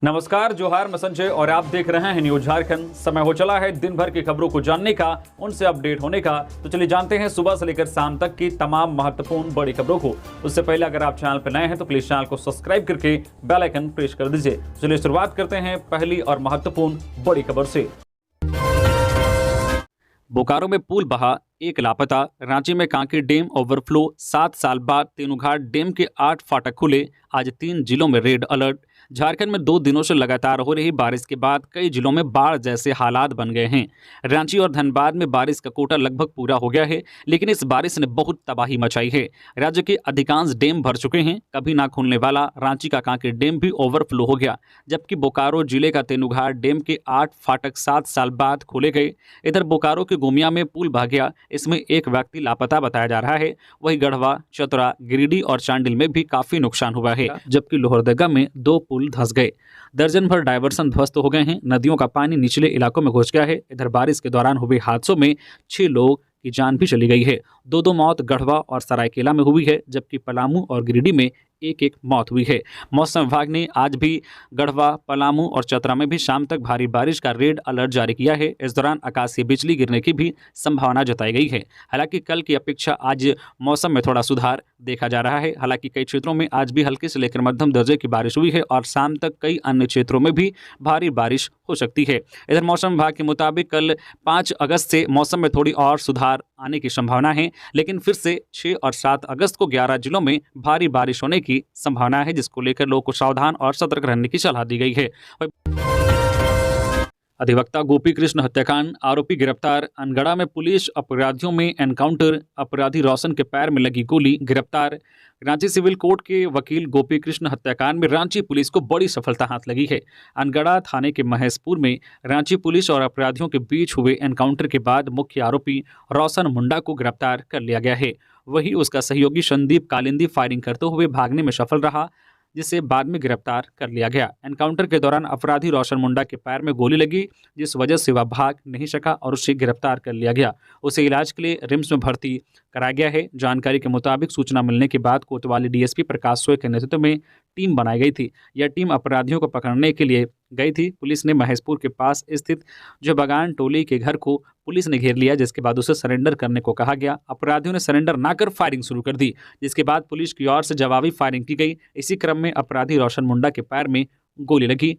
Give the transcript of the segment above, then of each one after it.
नमस्कार, जोहार, मैं संजय और आप देख रहे हैं न्यूज झारखंड। समय हो चला है दिन भर की खबरों को जानने का, उनसे अपडेट होने का। तो चलिए जानते हैं सुबह से लेकर शाम तक की तमाम महत्वपूर्ण बड़ी खबरों को। उससे पहले अगर आप चैनल पर नए हैं तो प्लीज चैनल को सब्सक्राइब करके बेल आइकन प्रेस कर दीजिए। चलिए शुरुआत करते हैं पहली और महत्वपूर्ण बड़ी खबर से। बोकारो में पुल बहा, एक लापता। रांची में कांके डैम ओवरफ्लो, 7 साल बाद तेनुघाट डैम के 8 फाटक खुले। आज 3 जिलों में रेड अलर्ट। झारखंड में 2 दिनों से लगातार हो रही बारिश के बाद कई जिलों में बाढ़ जैसे हालात बन गए हैं। रांची और धनबाद में बारिश का कोटा लगभग पूरा हो गया है, लेकिन इस बारिश ने बहुत तबाही मचाई है। राज्य के अधिकांश डैम भर चुके हैं। कभी ना खुलने वाला रांची का कांके डैम भी ओवरफ्लो हो गया, जबकि बोकारो जिले का तेनुघाट डैम के 8 फाटक 7 साल बाद खोले गए। इधर बोकारो के गोमिया में पुल बह गया, इसमें एक व्यक्ति लापता बताया जा रहा है। वहीं गढ़वा, चतरा, गिरिडीह और चांडिल में भी काफी नुकसान हुआ है, जबकि लोहरदगा में 2 पुल धंस गए। दर्जन भर डायवर्सन ध्वस्त हो गए हैं। नदियों का पानी निचले इलाकों में घुस गया है। इधर बारिश के दौरान हुए हादसों में 6 लोग की जान भी चली गई है। 2 मौत गढ़वा और सरायकेला में हुई है, जबकि पलामू और गिरिडीह में एक मौत हुई है। मौसम विभाग ने आज भी गढ़वा, पलामू और चतरा में भी शाम तक भारी बारिश का रेड अलर्ट जारी किया है। इस दौरान आकाशीय बिजली गिरने की भी संभावना जताई गई है। हालांकि कल की अपेक्षा आज मौसम में थोड़ा सुधार देखा जा रहा है। हालांकि कई क्षेत्रों में आज भी हल्की से लेकर मध्यम दर्जे की बारिश हुई है और शाम तक कई अन्य क्षेत्रों में भी भारी बारिश हो सकती है। इधर मौसम विभाग के मुताबिक कल 5 अगस्त से मौसम में थोड़ी और सुधार आने की संभावना है, लेकिन फिर से 6 और 7 अगस्त को 11 जिलों में भारी बारिश होने की संभावना है, जिसको लेकर लोगों को सावधान और सतर्क रहने की सलाह दी गई है। अधिवक्ता गोपी कृष्ण हत्याकांड आरोपी गिरफ्तार। अनगढ़ा में पुलिस अपराधियों में एनकाउंटर, अपराधी रोशन के पैर में लगी गोली, गिरफ्तार। रांची सिविल कोर्ट के वकील गोपी कृष्ण हत्याकांड में रांची पुलिस को बड़ी सफलता हाथ लगी है। अनगढ़ा थाने के महेशपुर में रांची पुलिस और अपराधियों के बीच हुए एनकाउंटर के बाद मुख्य आरोपी रोशन मुंडा को गिरफ्तार कर लिया गया है। वहीं उसका सहयोगी संदीप कालिंदी फायरिंग करते हुए भागने में सफल रहा, जिसे बाद में गिरफ्तार कर लिया गया। एनकाउंटर के दौरान अपराधी रोशन मुंडा के पैर में गोली लगी, जिस वजह से वह भाग नहीं सका और उसे गिरफ्तार कर लिया गया। उसे इलाज के लिए रिम्स में भर्ती कराया गया है। जानकारी के मुताबिक सूचना मिलने के बाद कोतवाली डीएसपी प्रकाश सोय के नेतृत्व में टीम बनाई गई थी। यह टीम अपराधियों को पकड़ने के लिए गई थी। पुलिस ने महेशपुर के पास स्थित जो बगान टोली के घर को पुलिस ने घेर लिया, जिसके बाद उसे सरेंडर करने को कहा गया। अपराधियों ने सरेंडर ना कर फायरिंग शुरू कर दी, जिसके बाद पुलिस की ओर से जवाबी फायरिंग की गई। इसी क्रम में अपराधी रोशन मुंडा के पैर में गोली लगी।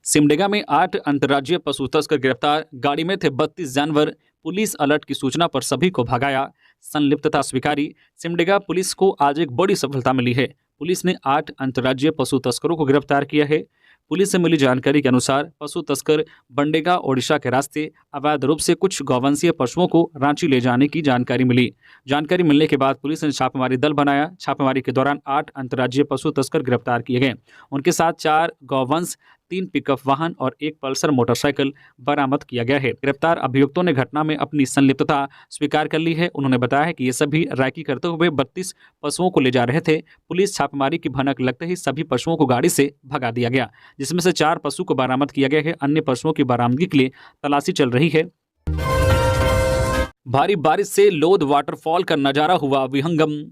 सिमडेगा में 8 अंतर्राज्यीय पशु तस्कर गिरफ्तार। गाड़ी में थे 32 जानवर। पुलिस अलर्ट की सूचना पर सभी को भगाया, संलिप्तता स्वीकारी। सिमडेगा पुलिस को आज एक बड़ी सफलता मिली है। पुलिस ने 8 अंतर्राज्यीय पशु तस्करों को गिरफ्तार किया है। पुलिस से मिली जानकारी के अनुसार पशु तस्कर बंडेगा ओडिशा के रास्ते अवैध रूप से कुछ गौवंशीय पशुओं को रांची ले जाने की जानकारी मिली। जानकारी मिलने के बाद पुलिस ने छापेमारी दल बनाया। छापेमारी के दौरान 8 अंतर्राज्यीय पशु तस्कर गिरफ्तार किए गए। उनके साथ 4 गौवंश, 3 पिकअप वाहन और 1 पल्सर मोटरसाइकिल बरामद किया गया है। गिरफ्तार अभियुक्तों ने घटना में अपनी संलिप्तता स्वीकार कर ली है। उन्होंने बताया कि ये सभी रैकी करते हुए 32 पशुओं को ले जा रहे थे। पुलिस छापेमारी की भनक लगते ही सभी पशुओं को गाड़ी से भगा दिया गया, जिसमें से 4 पशु को बरामद किया गया है। अन्य पशुओं की बरामदगी के लिए तलाशी चल रही है। भारी बारिश से लोध वाटरफॉल का नजारा हुआ विहंगम।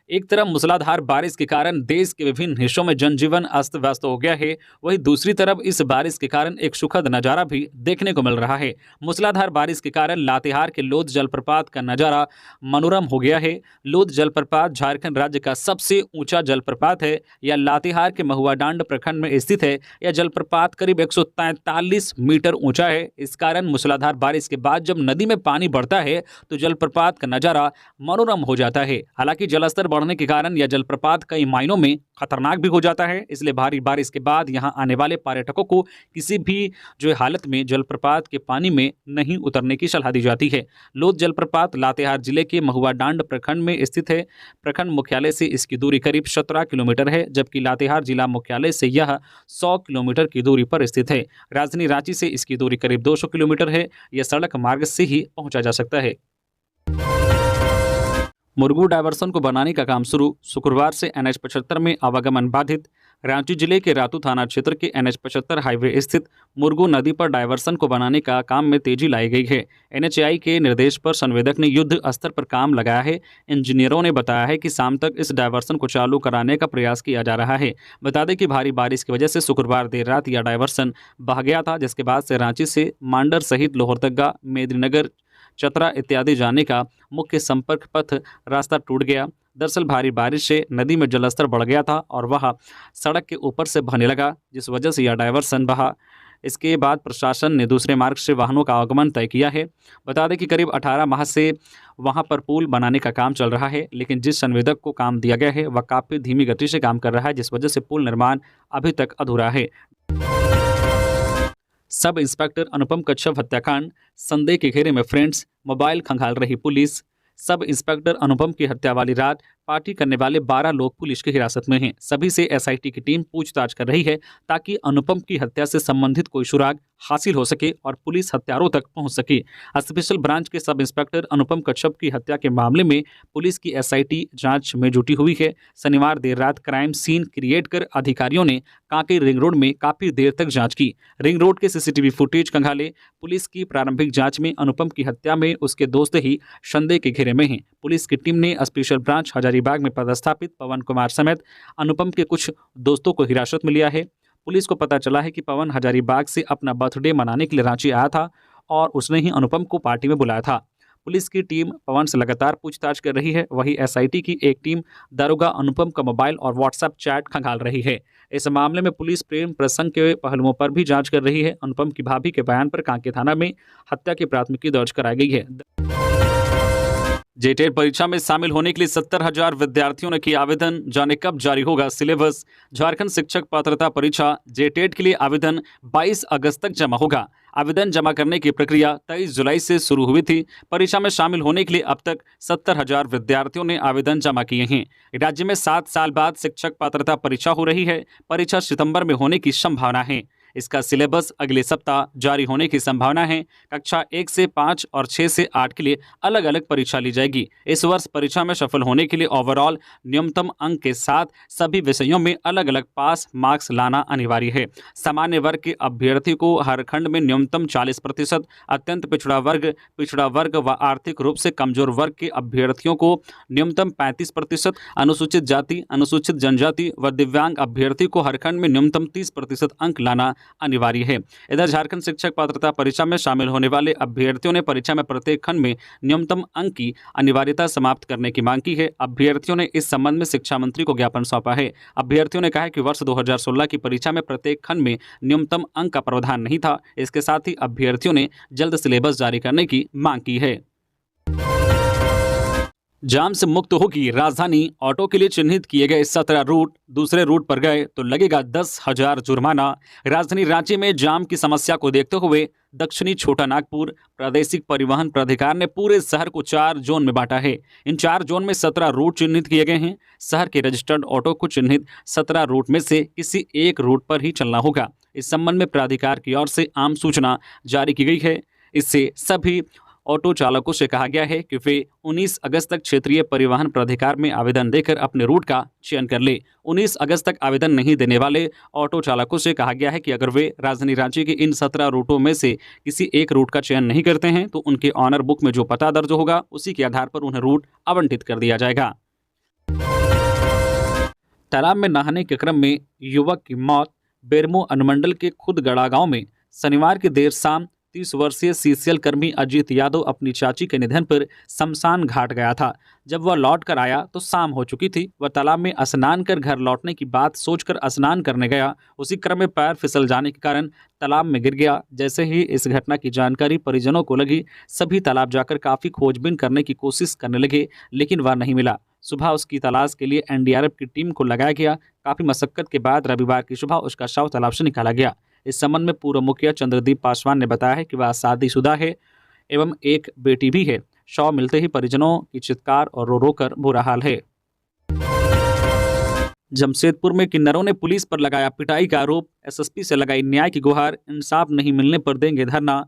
एक तरफ मूसलाधार बारिश के कारण देश के विभिन्न हिस्सों में जनजीवन अस्त व्यस्त हो गया है, वहीं दूसरी तरफ इस बारिश के कारण एक सुखद नज़ारा भी देखने को मिल रहा है। मूसलाधार बारिश के कारण लातेहार के लोध जलप्रपात का नज़ारा मनोरम हो गया है। लोध जलप्रपात झारखंड राज्य का सबसे ऊंचा जलप्रपात है। यह लातेहार के महुआडांड प्रखंड में स्थित है। यह जलप्रपात करीब 143 मीटर ऊंचा है। इस कारण मूसलाधार बारिश के बाद जब नदी में पानी बढ़ता है तो जलप्रपात का नज़ारा मनोरम हो जाता है। हालांकि जलस्तर बढ़ने के कारण यह जलप्रपात कई मायनों में खतरनाक भी हो जाता है। इसलिए भारी बारिश के बाद यहां आने वाले पर्यटकों को किसी भी जो हालत में जलप्रपात के पानी में नहीं उतरने की सलाह दी जाती है। लोध जलप्रपात लातेहार जिले के महुआडांड प्रखंड में स्थित है। प्रखंड मुख्यालय से इसकी दूरी करीब 17 किलोमीटर है, जबकि लातेहार जिला मुख्यालय से यह 100 किलोमीटर की दूरी पर स्थित है। राजधानी रांची से इसकी दूरी करीब 200 किलोमीटर है। यह सड़क मार्ग से ही पहुंचा जा सकता है। मुरगू डायवर्सन को बनाने का काम शुरू। शुक्रवार से NH 75 में आवागमन बाधित। रांची जिले के रातू थाना क्षेत्र के NH 75 हाईवे स्थित मुरगू नदी पर डायवर्सन को बनाने का काम में तेजी लाई गई है। NHAI के निर्देश पर संवेदक ने युद्ध स्तर पर काम लगाया है। इंजीनियरों ने बताया है कि शाम तक इस डायवर्सन को चालू कराने का प्रयास किया जा रहा है। बता दें कि भारी बारिश की वजह से शुक्रवार देर रात यह डायवर्सन बह गया था, जिसके बाद से रांची से मांडर सहित लोहरदगा, मेदिनीनगर, चतरा इत्यादि जाने का मुख्य संपर्क पथ रास्ता टूट गया। दरअसल भारी बारिश से नदी में जलस्तर बढ़ गया था और वह सड़क के ऊपर से बहने लगा, जिस वजह से यह डायवर्सन बहा। इसके बाद प्रशासन ने दूसरे मार्ग से वाहनों का आगमन तय किया है। बता दें कि करीब 18 माह से वहां पर पुल बनाने का काम चल रहा है, लेकिन जिस संवेदक को काम दिया गया है वह काफ़ी धीमी गति से काम कर रहा है, जिस वजह से पुल निर्माण अभी तक अधूरा है। सब इंस्पेक्टर अनुपम कच्छप हत्याकांड, संदेह के घेरे में फ्रेंड्स, मोबाइल खंगाल रही पुलिस। सब इंस्पेक्टर अनुपम की हत्या वाली रात पार्टी करने वाले 12 लोग पुलिस की हिरासत में हैं। सभी से SIT की टीम पूछताछ कर रही है ताकि अनुपम की हत्या से संबंधित कोई सुराग हासिल हो सके और पुलिस हत्यारों तक पहुंच सके। स्पेशल ब्रांच के सब इंस्पेक्टर अनुपम कच्छप की हत्या के मामले में पुलिस की SIT जांच में जुटी हुई है। शनिवार देर रात क्राइम सीन क्रिएट कर अधिकारियों ने कांके रिंग रोड में काफी देर तक जांच की। रिंग रोड के CCTV फुटेज खंगाले। पुलिस की प्रारंभिक जांच में अनुपम की हत्या में उसके दोस्त ही संदेह के घेरे में हैं। पुलिस की टीम ने स्पेशल ब्रांच हजारीबाग में पदस्थापित पवन कुमार समेत अनुपम के कुछ दोस्तों को हिरासत में लिया है। पुलिस को पता चला है कि पवन हजारीबाग से अपना बर्थडे मनाने के लिए रांची आया था और उसने ही अनुपम को पार्टी में बुलाया था। पुलिस की टीम पवन से लगातार पूछताछ कर रही है। वहीं SIT की एक टीम दारोगा अनुपम का मोबाइल और WhatsApp चैट खंगाल रही है। इस मामले में पुलिस प्रेम प्रसंग के पहलुओं पर भी जांच कर रही है। अनुपम की भाभी के बयान पर कांके थाना में हत्या की प्राथमिकी दर्ज कराई गई है। JTET परीक्षा में शामिल होने के लिए 70,000 विद्यार्थियों ने किया आवेदन। जाने कब जारी होगा सिलेबस। झारखंड शिक्षक पात्रता परीक्षा JTET के लिए आवेदन 22 अगस्त तक जमा होगा। आवेदन जमा करने की प्रक्रिया 23 जुलाई से शुरू हुई थी। परीक्षा में शामिल होने के लिए अब तक 70,000 विद्यार्थियों ने आवेदन जमा किए हैं। राज्य में 7 साल बाद शिक्षक पात्रता परीक्षा हो रही है। परीक्षा सितंबर में होने की संभावना है। इसका सिलेबस अगले सप्ताह जारी होने की संभावना है। कक्षा 1 से 5 और 6 से 8 के लिए अलग अलग परीक्षा ली जाएगी। इस वर्ष परीक्षा में सफल होने के लिए ओवरऑल न्यूनतम अंक के साथ सभी विषयों में अलग अलग पास मार्क्स लाना अनिवार्य है। सामान्य वर्ग के अभ्यर्थी को हर खंड में न्यूनतम 40%, अत्यंत पिछड़ा वर्ग व आर्थिक रूप से कमजोर वर्ग के अभ्यर्थियों को न्यूनतम 35%, अनुसूचित जाति, अनुसूचित जनजाति व दिव्यांग अभ्यर्थी को हर खंड में न्यूनतम 30% अंक लाना अनिवार्य है। इधर झारखंड शिक्षक पात्रता परीक्षा में शामिल होने वाले अभ्यर्थियों ने परीक्षा में प्रत्येक खंड में न्यूनतम अंक की अनिवार्यता समाप्त करने की मांग की है। अभ्यर्थियों ने इस संबंध में शिक्षा मंत्री को ज्ञापन सौंपा है। अभ्यर्थियों ने कहा कि वर्ष 2016 की परीक्षा में प्रत्येक खंड में न्यूनतम अंक का प्रावधान नहीं था। इसके साथ ही अभ्यर्थियों ने जल्द सिलेबस जारी करने की मांग की है। जाम से मुक्त होगी राजधानी। ऑटो के लिए चिन्हित किए गए 17 रूट दूसरे रूट पर गए तो लगेगा 10,000 जुर्माना। राजधानी रांची में जाम की समस्या को देखते हुए दक्षिणी छोटा नागपुर प्रादेशिक परिवहन प्राधिकार ने पूरे शहर को 4 जोन में बांटा है। इन 4 जोन में 17 रूट चिन्हित किए गए हैं। शहर के रजिस्टर्ड ऑटो को चिन्हित 17 रूट में से किसी एक रूट पर ही चलना होगा। इस संबंध में प्राधिकार की ओर से आम सूचना जारी की गई है। इससे सभी ऑटो चालकों से कहा गया है कि वे 19 अगस्त तक क्षेत्रीय परिवहन प्राधिकार में आवेदन देकर अपने रूट का चयन कर ले। 19 अगस्त तक आवेदन नहीं देने वाले ऑटो चालकों से कहा गया है कि अगर वे राजधानी रांची के इन 17 रूटों में से किसी एक रूट का चयन नहीं करते हैं तो उनके ऑनर बुक में जो पता दर्ज होगा उसी के आधार पर उन्हें रूट आवंटित कर दिया जाएगा। तालाब में नहाने के क्रम में युवक की मौत। बेरमो अनुमंडल के खुदगड़ा गांव में शनिवार की देर शाम 30 वर्षीय CCL कर्मी अजीत यादव अपनी चाची के निधन पर शमशान घाट गया था। जब वह लौट कर आया तो शाम हो चुकी थी। वह तालाब में स्नान कर घर लौटने की बात सोचकर स्नान करने गया। उसी क्रम में पैर फिसल जाने के कारण तालाब में गिर गया। जैसे ही इस घटना की जानकारी परिजनों को लगी, सभी तालाब जाकर काफ़ी खोजबीन करने की कोशिश करने लगे, लेकिन वह नहीं मिला। सुबह उसकी तलाश के लिए NDRF की टीम को लगाया गया। काफ़ी मशक्कत के बाद रविवार की सुबह उसका शव तालाब से निकाला गया। इस संबंध में पूर्व मुखिया चंद्रदीप पासवान ने बताया है कि वह शादीशुदा है एवं एक बेटी भी है। शव मिलते ही परिजनों की चित्कार और रो रो कर बुरा हाल है। जमशेदपुर में किन्नरों ने पुलिस पर लगाया पिटाई का आरोप। SSP से लगाई न्याय की गुहार। इंसाफ नहीं मिलने पर देंगे धरना।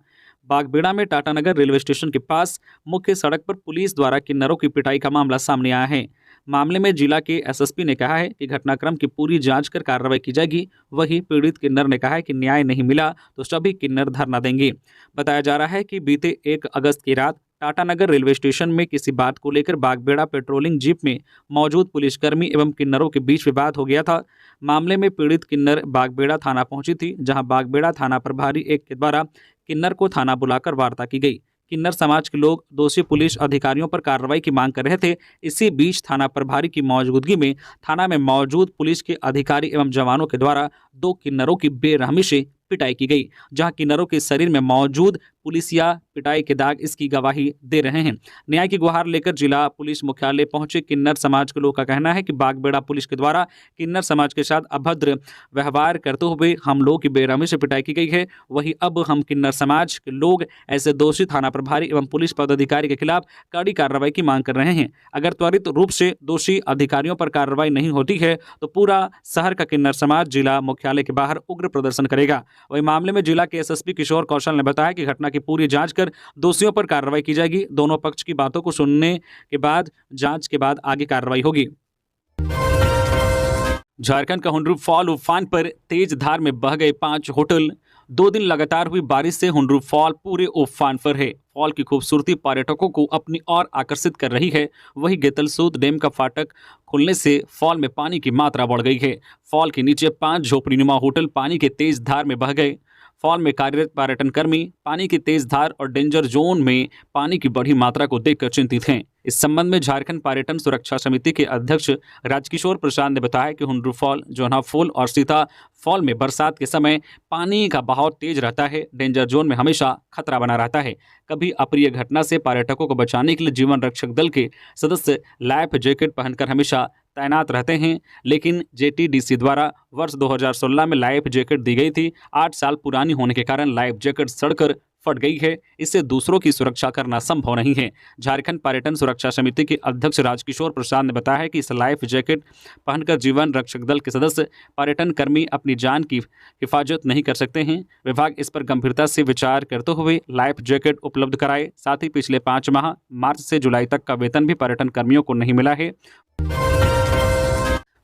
बागबेड़ा में टाटानगर रेलवे स्टेशन के पास मुख्य सड़क पर पुलिस द्वारा किन्नरों की पिटाई का मामला सामने आया है। मामले में जिला के एसएसपी ने कहा है कि घटनाक्रम की पूरी जांच कर कार्रवाई की जाएगी। वहीं पीड़ित किन्नर ने कहा है कि न्याय नहीं मिला तो सभी किन्नर धरना देंगे। बताया जा रहा है कि बीते 1 अगस्त की रात टाटानगर रेलवे स्टेशन में किसी बात को लेकर बागबेड़ा पेट्रोलिंग जीप में मौजूद पुलिसकर्मी एवं किन्नरों के बीच विवाद हो गया था। मामले में पीड़ित किन्नर बागबेड़ा थाना पहुंची थी, जहां बागबेड़ा थाना प्रभारी एक के द्वारा किन्नर को थाना बुलाकर वार्ता की गई। किन्नर समाज के लोग दोषी पुलिस अधिकारियों पर कार्रवाई की मांग कर रहे थे। इसी बीच थाना प्रभारी की मौजूदगी में थाना में मौजूद पुलिस के अधिकारी एवं जवानों के द्वारा 2 किन्नरों की बेरहमी से पिटाई की गई, जहां किन्नरों के शरीर में मौजूद पुलिसिया पिटाई के दाग इसकी गवाही दे रहे हैं। न्याय की गुहार लेकर जिला पुलिस मुख्यालय पहुंचे किन्नर समाज के लोगों का कहना है कि बागबेड़ा पुलिस के द्वारा किन्नर समाज के साथ अभद्र व्यवहार करते हुए हम लोगों की बेरहमी से पिटाई की गई है। वहीं अब हम किन्नर समाज के लोग ऐसे दोषी थाना प्रभारी एवं पुलिस पदाधिकारी के खिलाफ कड़ी कार्रवाई की मांग कर रहे हैं। अगर त्वरित रूप से दोषी अधिकारियों पर कार्रवाई नहीं होती है तो पूरा शहर का किन्नर समाज जिला मुख्यालय के बाहर उग्र प्रदर्शन करेगा। वही मामले में जिला के एसएसपी किशोर कौशल ने बताया कि घटना की पूरी जांच कर दोषियों पर कार्रवाई की जाएगी। दोनों पक्ष की बातों को सुनने के बाद जांच के बाद आगे कार्रवाई होगी। झारखंड का हुंडरू फॉल उफान पर तेज धार में बह गए 5 होटल। 2 दिन लगातार हुई बारिश से हुंडरू फॉल पूरे उफान पर है। फॉल की खूबसूरती पर्यटकों को अपनी ओर आकर्षित कर रही है। वहीं गेतलसूद डैम का फाटक खुलने से फॉल में पानी की मात्रा बढ़ गई है। फॉल के नीचे 5 झोपड़ीनुमा होटल पानी के तेज धार में बह गए। फॉल में कार्यरत पर्यटन कर्मी पानी की तेज धार और डेंजर जोन में पानी की बढ़ी मात्रा को देखकर चिंतित हैं। इस संबंध में झारखंड पर्यटन सुरक्षा समिति के अध्यक्ष राजकिशोर प्रसाद ने बताया कि हुंडरू फॉल, जोन्हा फॉल और सीता फॉल में बरसात के समय पानी का बहाव तेज रहता है। डेंजर जोन में हमेशा खतरा बना रहता है। कभी अप्रिय घटना से पर्यटकों को बचाने के लिए जीवन रक्षक दल के सदस्य लाइफ जैकेट पहनकर हमेशा तैनात रहते हैं, लेकिन जेटीडीसी द्वारा वर्ष 2016 में लाइफ जैकेट दी गई थी। 8 साल पुरानी होने के कारण लाइफ जैकेट सड़कर फट गई है। इससे दूसरों की सुरक्षा करना संभव नहीं है। झारखंड पर्यटन सुरक्षा समिति के अध्यक्ष राजकिशोर प्रसाद ने बताया है कि इस लाइफ जैकेट पहनकर जीवन रक्षक दल के सदस्य पर्यटन कर्मी अपनी जान की हिफाजत नहीं कर सकते हैं। विभाग इस पर गंभीरता से विचार करते हुए लाइफ जैकेट उपलब्ध कराए। साथ ही पिछले 5 माह मार्च से जुलाई तक का वेतन भी पर्यटन कर्मियों को नहीं मिला है।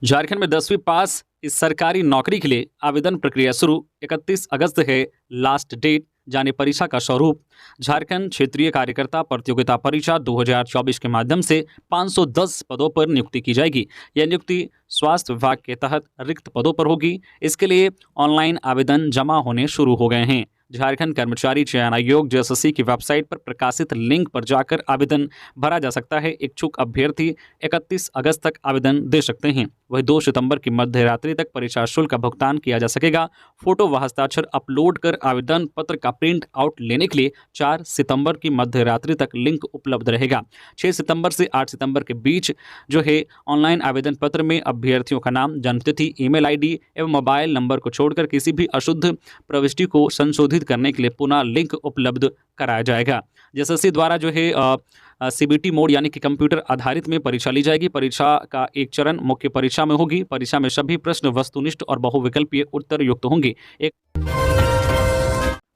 झारखंड में 10वीं पास इस सरकारी नौकरी के लिए आवेदन प्रक्रिया शुरू। 31 अगस्त है लास्ट डेट। जाने परीक्षा का स्वरूप। झारखंड क्षेत्रीय कार्यकर्ता प्रतियोगिता परीक्षा 2024 के माध्यम से 510 पदों पर नियुक्ति की जाएगी। यह नियुक्ति स्वास्थ्य विभाग के तहत रिक्त पदों पर होगी। इसके लिए ऑनलाइन आवेदन जमा होने शुरू हो गए हैं। झारखंड कर्मचारी चयन आयोग जेएसएससी की वेबसाइट पर प्रकाशित लिंक पर जाकर आवेदन भरा जा सकता है। इच्छुक अभ्यर्थी 31 अगस्त तक आवेदन दे सकते हैं। वही 2 सितंबर की मध्य रात्रि तक परीक्षा शुल्क का भुगतान किया जा सकेगा। फोटो व हस्ताक्षर अपलोड कर आवेदन पत्र का प्रिंट आउट लेने के लिए 4 सितंबर की मध्य रात्रि तक लिंक उपलब्ध रहेगा। 6 सितंबर से 8 सितंबर के बीच जो है ऑनलाइन आवेदन पत्र में अभ्यर्थियों का नाम, जन्मतिथि, ईमेल आईडी एवं मोबाइल नंबर को छोड़कर किसी भी अशुद्ध प्रविष्टि को संशोधित करने के लिए पुनः लिंक उपलब्ध कराया जाएगा। जेएसएससी द्वारा जो है सीबीटी मोड यानी कि कंप्यूटर आधारित में परीक्षा ली जाएगी। परीक्षा का एक चरण मुख्य परीक्षा में होगी। परीक्षा में सभी प्रश्न वस्तुनिष्ठ और बहुविकल्पीय उत्तर युक्त होंगे।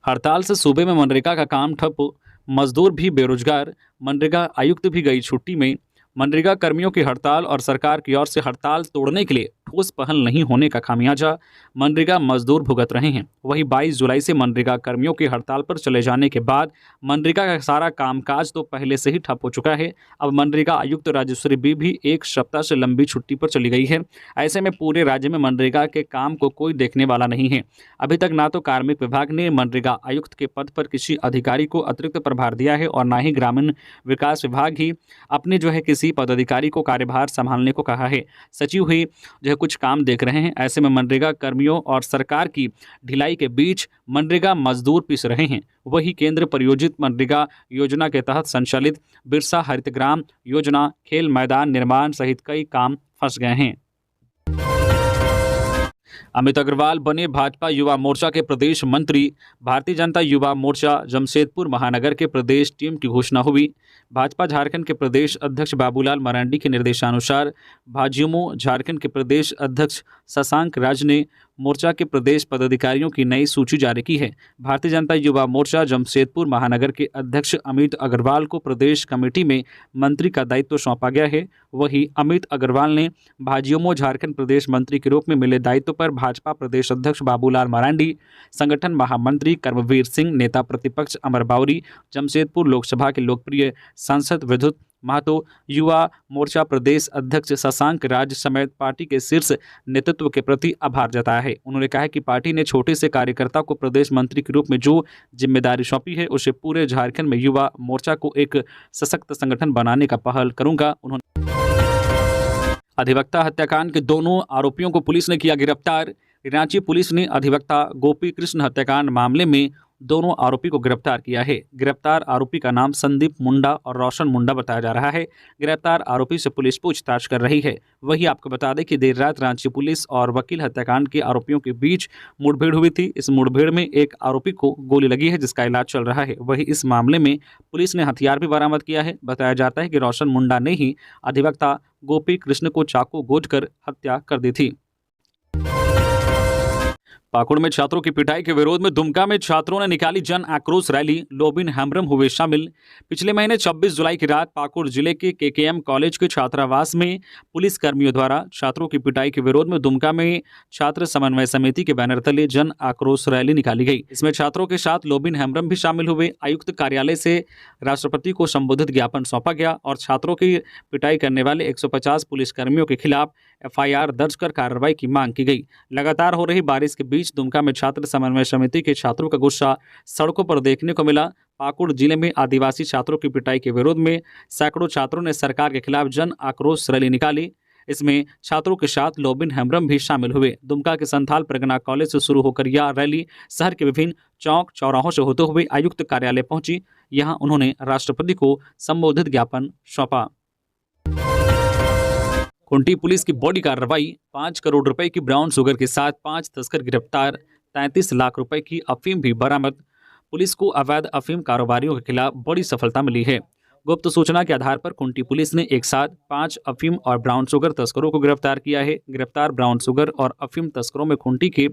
हड़ताल से सूबे में मनरेगा का काम ठप, मजदूर भी बेरोजगार। मनरेगा आयुक्त भी गई छुट्टी में। मनरेगा कर्मियों की हड़ताल और सरकार की ओर से हड़ताल तोड़ने के लिए ठोस पहल नहीं होने का खामियाजा मनरेगा मजदूर भुगत रहे हैं। वहीं 22 जुलाई से मनरेगा कर्मियों की हड़ताल पर चले जाने के बाद मनरेगा का सारा कामकाज तो पहले से ही ठप हो चुका है। अब मनरेगा आयुक्त राजेश्वरी बी भी 1 सप्ताह से लंबी छुट्टी पर चली गई है। ऐसे में पूरे राज्य में मनरेगा के काम को कोई देखने वाला नहीं है। अभी तक ना तो कार्मिक विभाग ने मनरेगा आयुक्त के पद पर किसी अधिकारी को अतिरिक्त प्रभार दिया है और ना ही ग्रामीण विकास विभाग ही अपने जो है किसी पदाधिकारी को कार्यभार संभालने को कहा है। सचिव ही जो है कुछ काम देख रहे हैं। ऐसे में मनरेगा कर्मियों और सरकार की ढिलाई के बीच मनरेगा मजदूर पिस रहे हैं। वही केंद्र प्रायोजित मनरेगा योजना के तहत संचालित बिरसा हरित ग्राम योजना, खेल मैदान निर्माण सहित कई काम फंस गए हैं। अमित अग्रवाल बने भाजपा युवा मोर्चा के प्रदेश मंत्री। भारतीय जनता युवा मोर्चा जमशेदपुर महानगर के प्रदेश टीम की घोषणा हुई। भाजपा झारखंड के प्रदेश अध्यक्ष बाबूलाल मरांडी के निर्देशानुसार भाजयुमो झारखंड के प्रदेश अध्यक्ष शशांक राज ने मोर्चा के प्रदेश पदाधिकारियों की नई सूची जारी की है। भारतीय जनता युवा मोर्चा जमशेदपुर महानगर के अध्यक्ष अमित अग्रवाल को प्रदेश कमेटी में मंत्री का दायित्व सौंपा गया है। वहीं अमित अग्रवाल ने भाजयुमो झारखंड प्रदेश मंत्री के रूप में मिले दायित्व पर भाजपा प्रदेश अध्यक्ष बाबूलाल मरांडी, संगठन महामंत्री कर्मवीर सिंह, नेता प्रतिपक्ष अमर बावरी, जमशेदपुर लोकसभा के लोकप्रिय सांसद विद्युत महतो, युवा मोर्चा प्रदेश अध्यक्ष शशांक राज समेत पार्टी के शीर्ष नेतृत्व के प्रति आभार जताया है। उन्होंने कहा कि पार्टी ने छोटे से कार्यकर्ता को प्रदेश मंत्री के रूप में जो जिम्मेदारी सौंपी है उसे पूरे झारखंड में युवा मोर्चा को एक सशक्त संगठन बनाने का पहल करूंगा। उन्होंने अधिवक्ता हत्याकांड के दोनों आरोपियों को पुलिस ने किया गिरफ्तार। रांची पुलिस ने अधिवक्ता गोपी कृष्ण हत्याकांड मामले में दोनों आरोपी को गिरफ्तार किया है। गिरफ्तार आरोपी का नाम संदीप मुंडा और रोशन मुंडा बताया जा रहा है। गिरफ्तार आरोपी से पुलिस पूछताछ कर रही है। वहीं आपको बता दें कि देर रात रांची पुलिस और वकील हत्याकांड के आरोपियों के बीच मुठभेड़ हुई थी। इस मुठभेड़ में एक आरोपी को गोली लगी है जिसका इलाज चल रहा है। वहीं इस मामले में पुलिस ने हथियार भी बरामद किया है। बताया जाता है कि रोशन मुंडा ने ही अधिवक्ता गोपी कृष्ण को चाकू गोदकर हत्या कर दी थी। पाकुड़ में छात्रों की पिटाई के विरोध में दुमका में छात्रों ने निकाली जन आक्रोश रैली, लोबिन हैम्ब्रम हुए शामिल। पिछले महीने 26 जुलाई की रात पाकुड़ जिले के केकेएम कॉलेज के छात्रावास में पुलिस कर्मियों द्वारा छात्रों की पिटाई के विरोध में दुमका में छात्र समन्वय समिति के बैनर तले जन आक्रोश रैली निकाली गई। इसमें छात्रों के साथ लोबिन हैम्ब्रम भी शामिल हुए। आयुक्त कार्यालय से राष्ट्रपति को संबोधित ज्ञापन सौंपा गया और छात्रों की पिटाई करने वाले 150 पुलिसकर्मियों के खिलाफ एफआईआर दर्ज कर कार्रवाई की मांग की गई। लगातार हो रही बारिश के बीच दुमका में छात्र समन्वय समिति के छात्रों का गुस्सा सड़कों पर देखने को मिला। पाकुड़ जिले में आदिवासी छात्रों की पिटाई के विरोध में सैकड़ों छात्रों ने सरकार के खिलाफ जन आक्रोश रैली निकाली। इसमें छात्रों के साथ लोबिन हैम्ब्रम भी शामिल हुए। दुमका के संथाल परगना कॉलेज से शुरू होकर यह रैली शहर के विभिन्न चौक चौराहों से होते हुए आयुक्त कार्यालय पहुंची। यहां उन्होंने राष्ट्रपति को संबोधित ज्ञापन सौंपा। खूंटी पुलिस की बड़ी कार्रवाई, 5 करोड़ रुपए की ब्राउन शुगर के साथ 5 तस्कर गिरफ्तार, 33 लाख रुपए की अफीम भी बरामद। पुलिस को अवैध अफीम कारोबारियों के खिलाफ बड़ी सफलता मिली है। गुप्त सूचना के आधार पर खूंटी पुलिस ने एक साथ 5 अफीम और ब्राउन शुगर तस्करों को गिरफ्तार किया है। गिरफ्तार ब्राउन शुगर और अफीम तस्करों में खूंटी के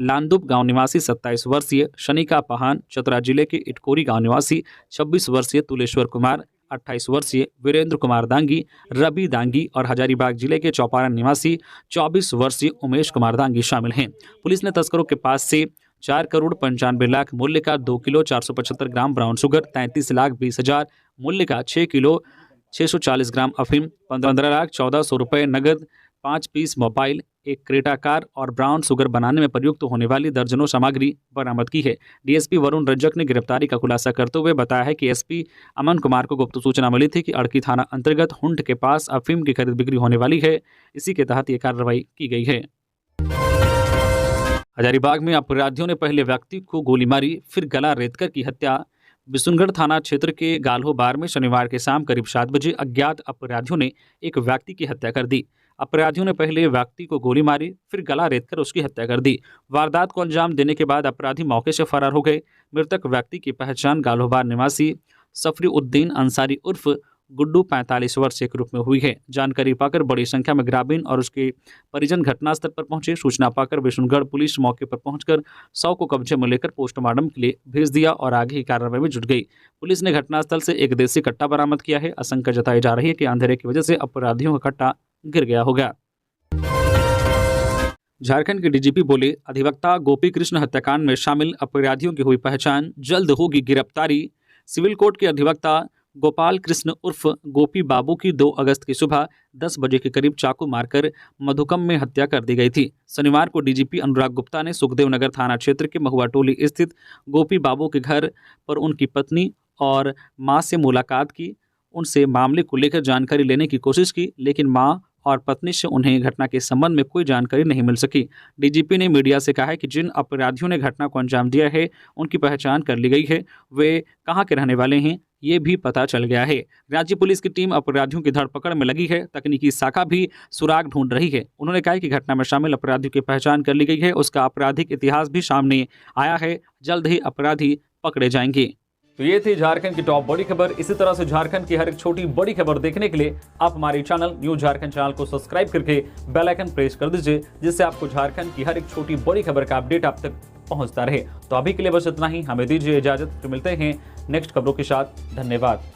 लांदुप गांव निवासी 27 वर्षीय शनिका पहान, चतरा जिले के इटकोरी गांव निवासी 26 वर्षीय तुलेश्वर कुमार, 28 वर्षीय वीरेंद्र कुमार दांगी, रवि दांगी और हजारीबाग जिले के चौपारण निवासी 24 वर्षीय उमेश कुमार दांगी शामिल हैं। पुलिस ने तस्करों के पास से 4 करोड़ 95 लाख मूल्य का 2 kilo 475 gram brown sugar, 33 lakh 20 हजार मूल्य का 6 किलो 640 ग्राम अफीम, 15 लाख 1400 रुपये नगद, 5 पीस मोबाइल, एक क्रेटा कार और ब्राउन शुगर बनाने में प्रयुक्त होने वाली दर्जनों सामग्री बरामद की है। डीएसपी वरुण रंजक ने गिरफ्तारी का खुलासा करते हुए बताया है कि एसपी अमन कुमार को गुप्त सूचना मिली थी कि अड़की थाना अंतर्गत हुंड के पास अफीम की खरीद बिक्री होने वाली है। इसी के तहत ये कार्रवाई की गई है। हजारीबाग में अपराधियों ने पहले व्यक्ति को गोली मारी, फिर गला रेतकर की हत्या। बिशुनगढ़ थाना क्षेत्र के गाल्हो बार में शनिवार के शाम करीब 7 बजे अज्ञात अपराधियों ने एक व्यक्ति की हत्या कर दी। अपराधियों ने पहले व्यक्ति को गोली मारी, फिर गला रेतकर उसकी हत्या कर दी। वारदात को अंजाम देने के बाद अपराधी मौके से फरार हो गए। मृतक व्यक्ति की पहचान गाल्होबार निवासी सफरी उद्दीन अंसारी उर्फ गुड्डू 45 वर्षीय के रूप में हुई है। जानकारी पाकर बड़ी संख्या में ग्रामीण और उसके परिजन घटनास्थल पर पहुंचे। सूचना पाकर बिशुनगढ़ पुलिस मौके पर पहुंचकर शव को कब्जे में लेकर पोस्टमार्टम के लिए भेज दिया और आगे की कार्रवाई में जुट गई। पुलिस ने घटनास्थल से एक देसी कट्टा बरामद किया है। आशंका जताई जा रही है कि अंधेरे की वजह से अपराधियों का कट्टा गिर गया होगा। झारखंड के डीजीपी बोले, अधिवक्ता गोपी कृष्ण हत्याकांड में शामिल अपराधियों की हुई पहचान, जल्द होगी गिरफ्तारी। सिविल कोर्ट के अधिवक्ता गोपाल कृष्ण उर्फ गोपी बाबू की 2 अगस्त की सुबह 10 बजे के करीब चाकू मारकर मधुकम में हत्या कर दी गई थी। शनिवार को डीजीपी अनुराग गुप्ता ने सुखदेव नगर थाना क्षेत्र के महुआ टोली स्थित गोपी बाबू के घर पर उनकी पत्नी और मां से मुलाकात की। उनसे मामले को लेकर जानकारी लेने की कोशिश की, लेकिन मां और पत्नी से उन्हें घटना के संबंध में कोई जानकारी नहीं मिल सकी। डीजीपी ने मीडिया से कहा है कि जिन अपराधियों ने घटना को अंजाम दिया है उनकी पहचान कर ली गई है। वे कहां के रहने वाले हैं ये भी पता चल गया है। राज्य पुलिस की टीम अपराधियों की धरपकड़ में लगी है। तकनीकी शाखा भी सुराग ढूंढ रही है। उन्होंने कहा कि घटना में शामिल अपराधियों की पहचान कर ली गई है। उसका आपराधिक इतिहास भी सामने आया है। जल्द ही अपराधी पकड़े जाएंगे। तो ये थी झारखंड की टॉप बड़ी खबर। इसी तरह से झारखंड की हर एक छोटी बड़ी खबर देखने के लिए आप हमारे चैनल न्यूज झारखंड चैनल को सब्सक्राइब करके बेल आइकन प्रेस कर दीजिए, जिससे आपको झारखंड की हर एक छोटी बड़ी खबर का अपडेट आप तक पहुंचता रहे। तो अभी के लिए बस इतना ही, हमें दीजिए इजाजत, तो मिलते हैं नेक्स्ट खबरों के साथ। धन्यवाद।